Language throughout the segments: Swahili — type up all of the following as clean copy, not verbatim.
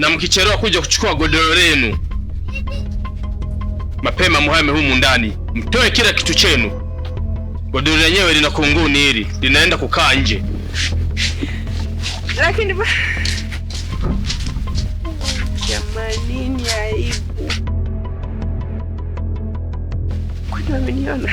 na mkichelewa kuja kuchukua godoro lenu mapema muhame humu ndani, mtoe kila kitu chenu. Godoro lenyewe lina kunguni, hili linaenda kukaa nje. Lakini jamani, ni aibu. Kwani wameniona?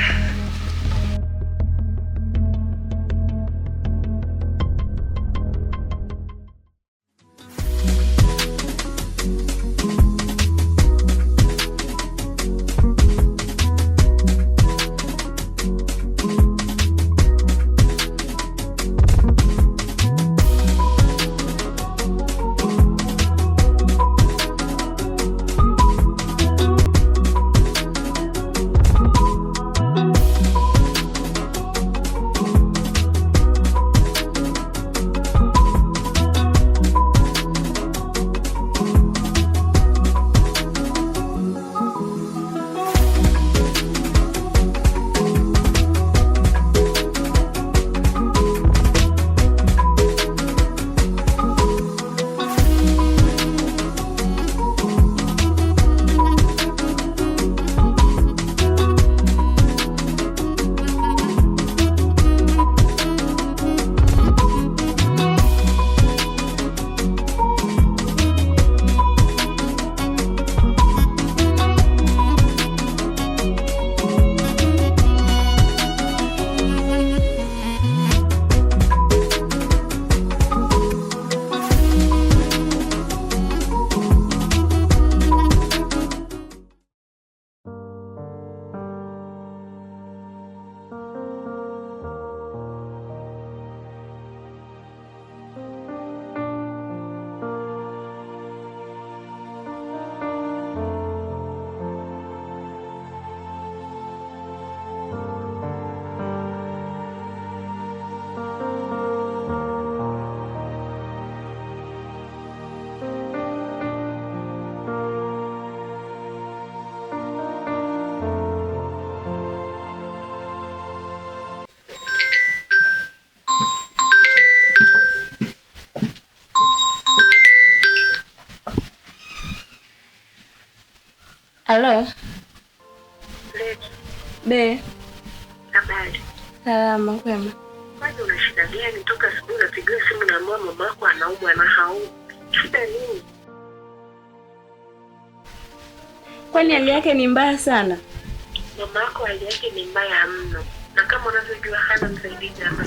Halo. Be. Habari. Salama kwema. Kwani una shida gani? Toka asubuhi unapigia simu na mama yako anaumwa na haumwi. Shida nini? Kwani hali yake ni mbaya sana? Mama yako hali yake ni mbaya mno. Na kama unavyojua hana msaidizi hapa.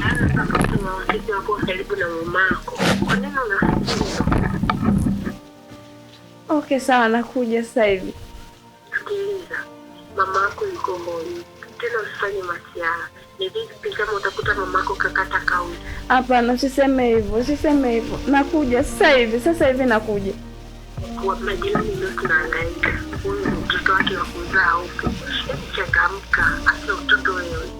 Hana sababu wa watoto wako karibu na mama yako. Kwa nini unafikiria? Okay, sawa, nakuja sasa hivi. Sikiliza. Mama yako yuko mboni. Tena usifanye masiara. Ni vipi kama utakuta mama yako kakata kauli? Hapana, usiseme hivyo. Nakuja sasa hivi nakuja. Kwa majirani ndio tunahangaika. Huyu mtoto wake wa kuzaa huko. Hebu changamka, hasa mtoto wewe.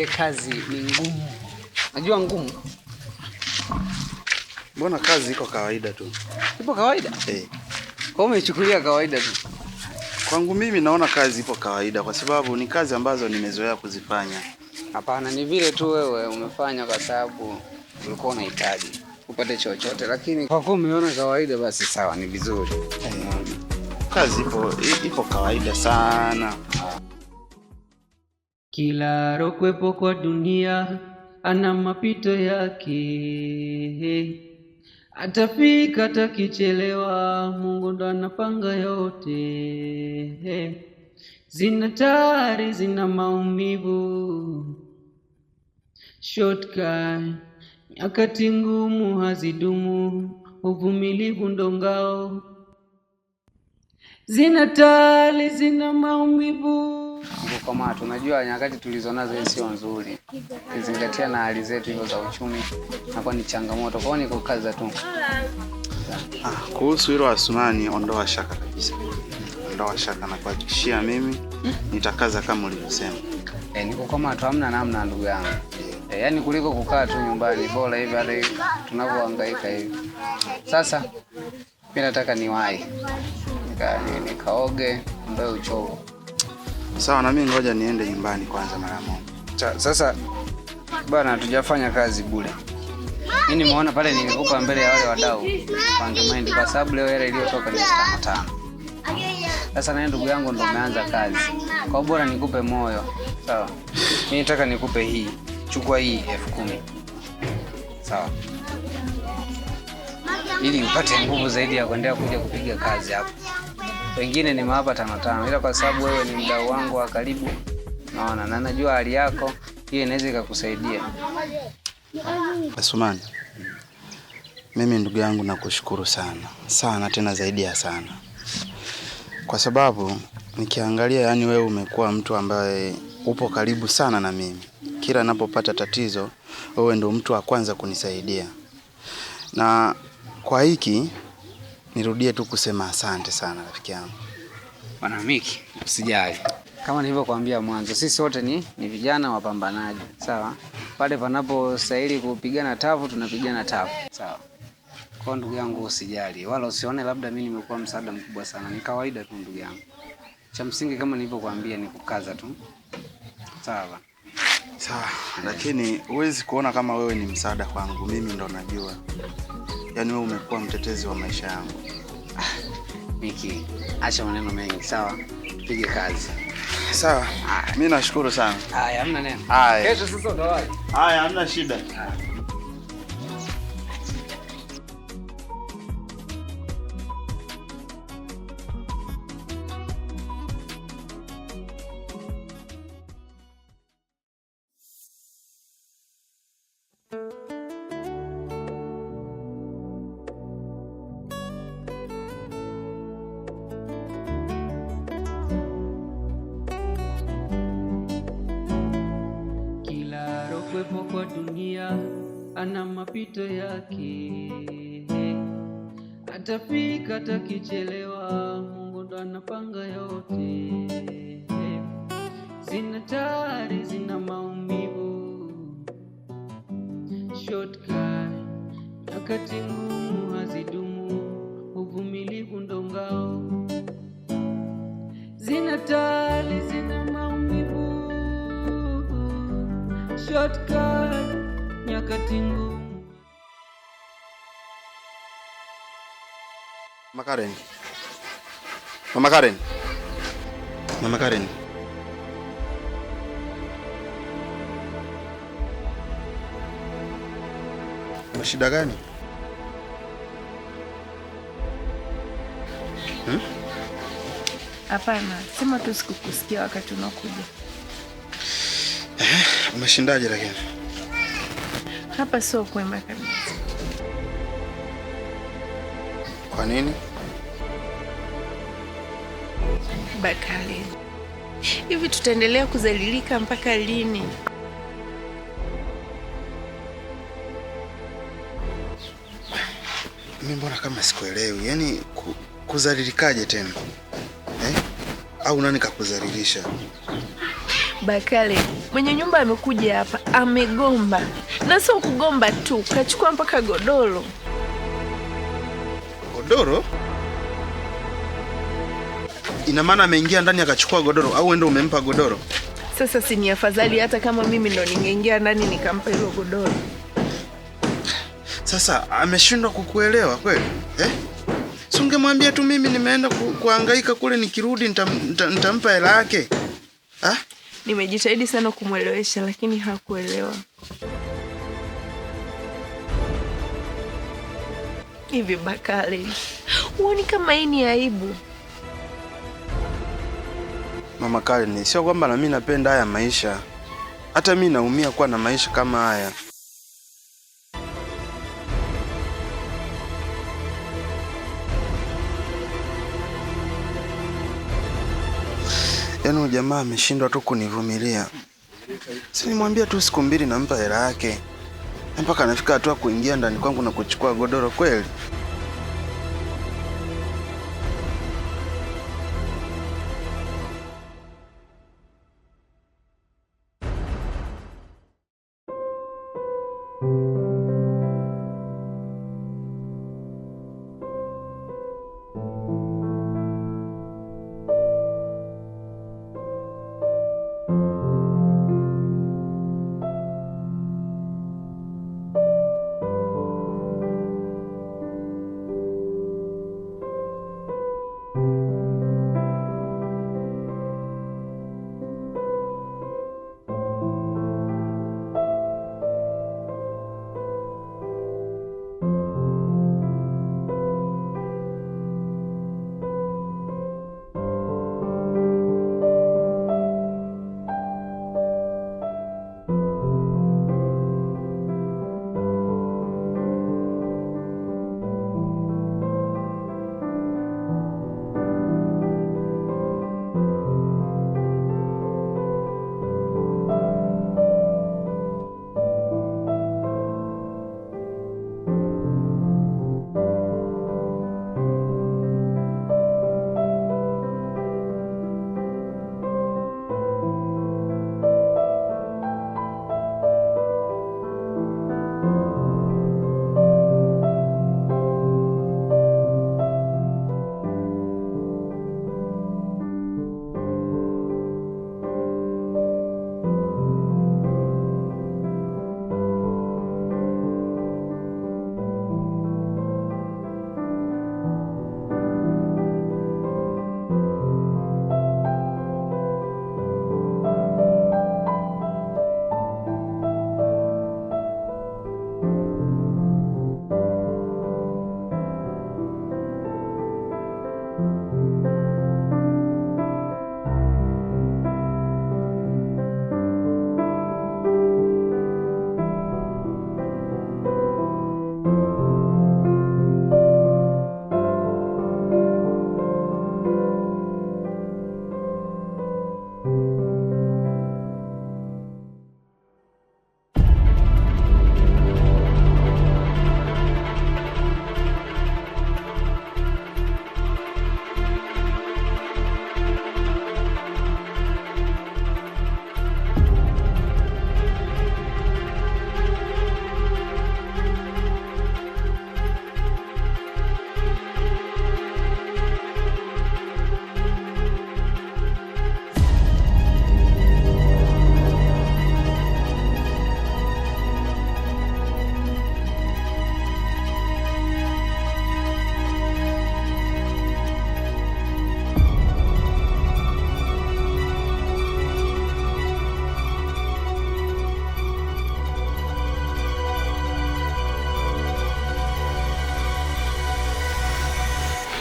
ile kazi ni ngumu. Najua ngumu. Mbona kazi iko kawaida tu? Ipo kawaida? Kwa umechukulia kawaida tu? Kwangu mimi naona kazi ipo kawaida kwa sababu ni kazi ambazo nimezoea kuzifanya. Hapana, ni vile tu wewe umefanya kwa sababu ulikuwa unahitaji upate chochote, lakini kwa kuwa umeona kawaida basi sawa, ni vizuri. Kazi ipo kawaida sana. Kila rokwepo kwa dunia ana mapito yake, atafika atakichelewa, Mungu ndo anapanga yote. Zina tari, zina maumivu, shortcut, nyakati ngumu hazidumu, uvumilivu ndo ngao. Zina tari, zina maumivu. Kama tunajua nyakati tulizonazo sio nzuri, kizingatia na hali zetu hizo za uchumi, nakuwa ni changamoto. Kwa hiyo niko kaza tu. Kuhusu hilo Asumani, ondoa shaka kabisa. Ondoa shaka na kuhakikishia mimi nitakaza kama ulivyosema. Niko kama tu hamna namna ndugu yangu. Yaani kuliko kukaa tu nyumbani bora hivi hata tunavyohangaika hivi. Sasa mimi nataka niwahi. Nikaoge ndio uchovu. Sawa, na mimi ngoja niende nyumbani kwanza mara moja. Sasa bwana, hatujafanya kazi bure. Mimi nimeona pale nilikupa mbele ya wale wadau Pandemind kwa sababu leo hela iliyotoka ni 5,000. Sasa na ndugu yangu ndo umeanza kazi. Kwa bora nikupe moyo. Sawa. Mimi nataka nikupe hii. Chukua hii 10,000. Sawa. Ili upate nguvu zaidi ya kuendelea kuja kupiga kazi hapo. Wengine nimewapa 5,000 ila kwa sababu wewe ni mdau wangu wa karibu, naona na najua hali yako, hiyo inaweza ikakusaidia. Asumani, mimi ndugu yangu nakushukuru sana. Sana tena zaidi ya sana. Kwa sababu nikiangalia yani wewe umekuwa mtu ambaye upo karibu sana na mimi. Kila ninapopata tatizo, wewe ndio mtu wa kwanza kunisaidia. Na kwa hiki nirudie tu kusema asante sana rafiki yangu. Bwana Miki, usijali. Kama nilivyokuambia mwanzo, sisi wote ni vijana wapambanaji. Sawa? Pale panapostahili kupigana tafu tunapigana tafu. Sawa? Kwa ndugu yangu usijali, wala usione labda mimi nimekuwa msaada mkubwa sana. Ni kawaida tu ndugu yangu. Cha msingi kama nilivyokuambia ni kukaza tu. Sawa? Sawa, lakini huwezi kuona kama wewe ni msaada kwangu. Mimi ndo najua. Yaani wewe umekuwa mtetezi wa maisha yangu. Miki, acha maneno mengi, sawa? Tupige kazi. Sawa. Mimi nashukuru sana. Haya, hamna neno. Kesho sasa ndo wapi? Haya, hamna shida. Kwepo kwa dunia ana mapito yake, atafika atakichelewa, Mungu ndo anapanga yote. Zina tari, zina maumivu, shortcut, nyakati ngumu hazidumu, uvumilivu ndo ngao. Zina tari, zina maumivu, shortcut, nyakati ngumu. Mama Karen. Mama Karen. Mama Karen. Una shida gani? Hapana, sema tu sikukusikia wakati unakuja. Umeshindaje lakini? Hapa sio kwema kabisa. Kwa nini? Bakari, hivi tutaendelea kuzalilika mpaka lini? Mimi mbona kama sikuelewi? Yaani kuzalilikaje tena? Au nani kakuzalilisha? Bakari, Mwenye nyumba amekuja hapa, amegomba. Na sio kugomba tu, kachukua mpaka godoro. Godoro? Ina maana ameingia ndani akachukua godoro au wewe ndio umempa godoro? Sasa si ni afadhali hata kama mimi ndo ningeingia ndani nikampa hilo godoro. Sasa ameshindwa kukuelewa kweli? Si ungemwambia tu mimi nimeenda kuhangaika kule, nikirudi nitampa hela yake. Nimejitahidi sana kumuelewesha lakini hakuelewa. Hivi Bakari, huoni kama hii ni aibu? Mama Karen, sio kwamba na mimi napenda haya maisha. Hata mimi naumia kuwa na maisha kama haya. Yaani jamaa ameshindwa tu kunivumilia. Si nimwambia tu siku 2 nampa hela yake. Mpaka anafika hatua kuingia ndani kwangu na kuchukua godoro kweli.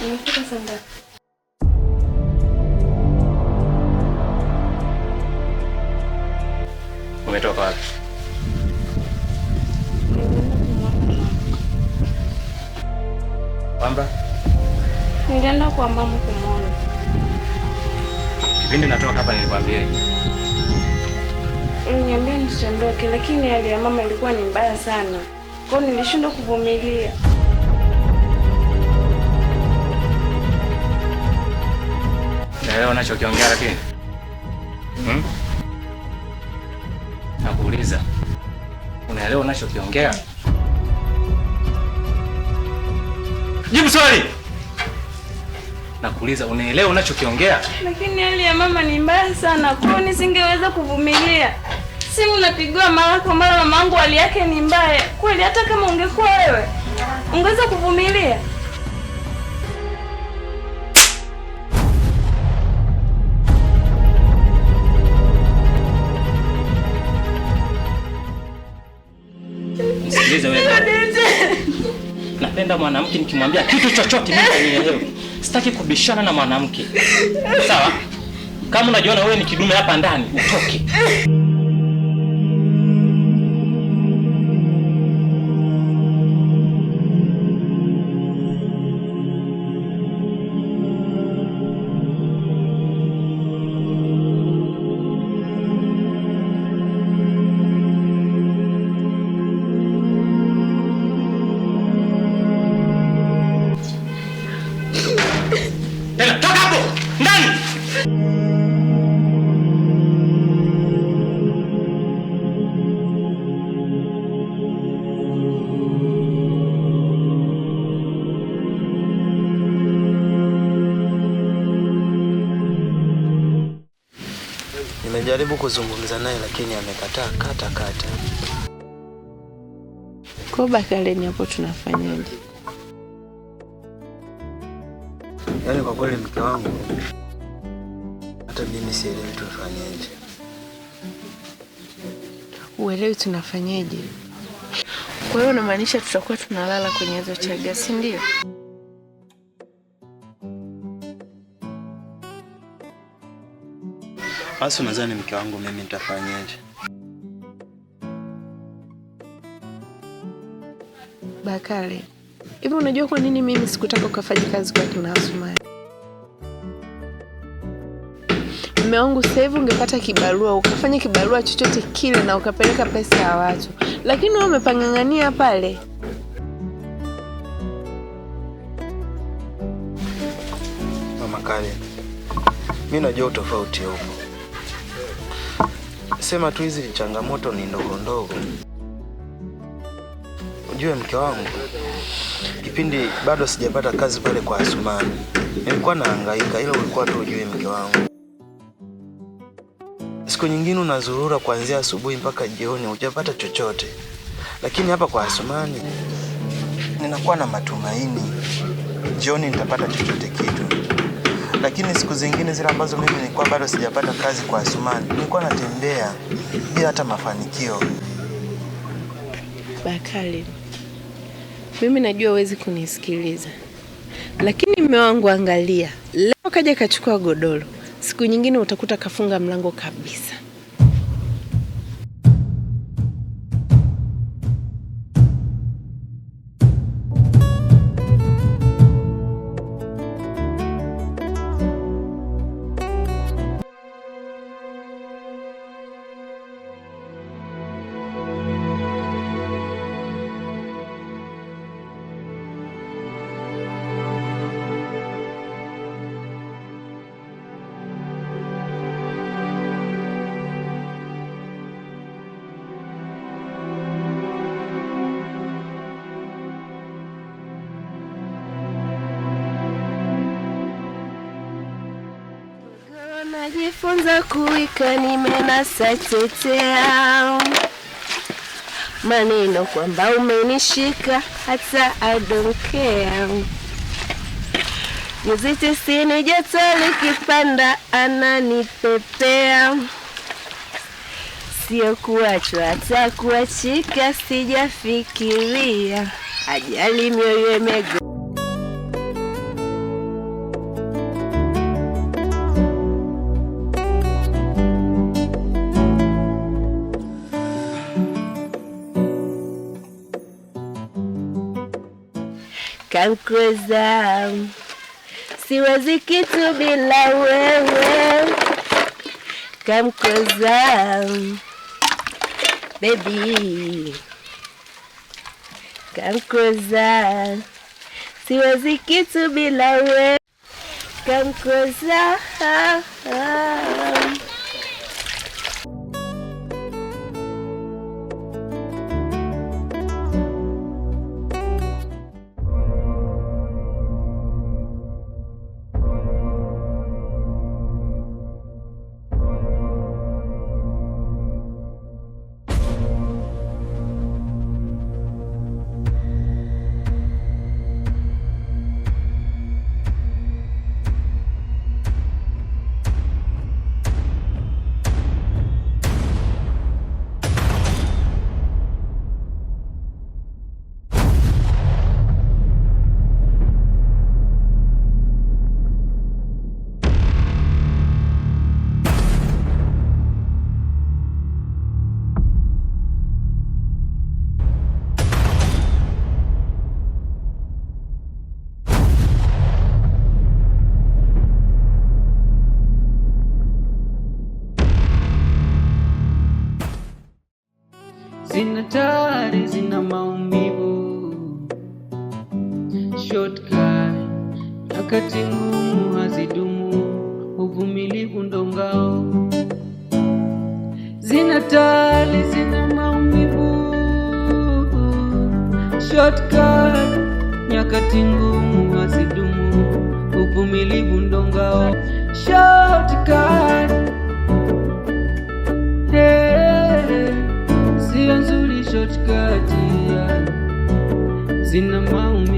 Umefika saa ngapi? Umetoka wapi? Kwamba? Nilienda kwa mama kumwona. Kipindi natoka hapa nilikwambia. Niambia nisiondoke, lakini hali ya mama ilikuwa ni mbaya sana. Kwa hiyo nilishindwa kuvumilia. Naelewa unachokiongea lakini. nakuuliza. Unaelewa unachokiongea? Jibu swali. Nakuuliza, unaelewa unachokiongea? Lakini hali ya mama ni mbaya sana. Kwa nini singeweza kuvumilia? Simu napigwa mara kwa mara, mamangu hali yake ni mbaya. Kweli hata kama ungekuwa wewe, ungeweza kuvumilia? Sikiliza wewe. Napenda mwanamke nikimwambia kitu chochote mimi nielewe. Sitaki kubishana na mwanamke. Sawa? Kama unajiona wewe ni kidume hapa ndani, utoke. Tena toka hapo ndani. Nimejaribu kuzungumza naye lakini amekataa kata. Kwa Bakari hapo tunafanyaje? Yaani kwa kweli mke wangu, hata mimi sielewi tufanyaje. Uelewi tunafanyaje? Kwa hiyo unamaanisha tutakuwa tunalala kwenye hizo chaga, si ndio? Basi nadhani mke wangu mimi nitafanyaje? Bakari, hivi unajua kwa nini mimi sikutaka ukafanya kazi kwa kina Asumani? Mume wangu sasa hivi ungepata kibarua, ukafanya kibarua chochote kile na ukapeleka pesa ya watu. Lakini wewe umepangangania pale. Mama Kale, mimi najua tofauti huko. Sema tu hizi changamoto ni ndogo. Ujue mke wangu, kipindi bado sijapata kazi pale kwa Asumani, nilikuwa nahangaika, ila ulikuwa tu ujue mke wangu. Siku nyingine unazurura kuanzia asubuhi mpaka jioni hujapata chochote. Lakini hapa kwa Asumani ninakuwa na matumaini jioni nitapata chochote kitu. Lakini siku zingine zile ambazo mimi nilikuwa bado sijapata kazi kwa Asumani, nilikuwa natembea bila hata mafanikio. Bakari, mimi najua huwezi kunisikiliza. Lakini mume wangu angalia, leo kaja kachukua godoro. Siku nyingine utakuta kafunga mlango kabisa. Najifunza kuika nimenasa tetea maneno kwamba umenishika hata I don't care. Nyuzi tisini joto likipanda ananipepea. Sio kuachwa hata kuachika sijafikiria. Ajali mioyo imego. Kamkoza, siwezi kitu bila wewe. Kamkoza, baby. Kamkoza, siwezi kitu bila wewe. Kamkoza, hatari, zina maumivu. Shortcut, nyakati ngumu hazidumu, uvumilivu ndo ngao. Zina hatari, zina maumivu. Shortcut, nyakati ngumu hazidumu, uvumilivu ndo ngao. Shortcut, sio nzuri shortcut, zina maumivu.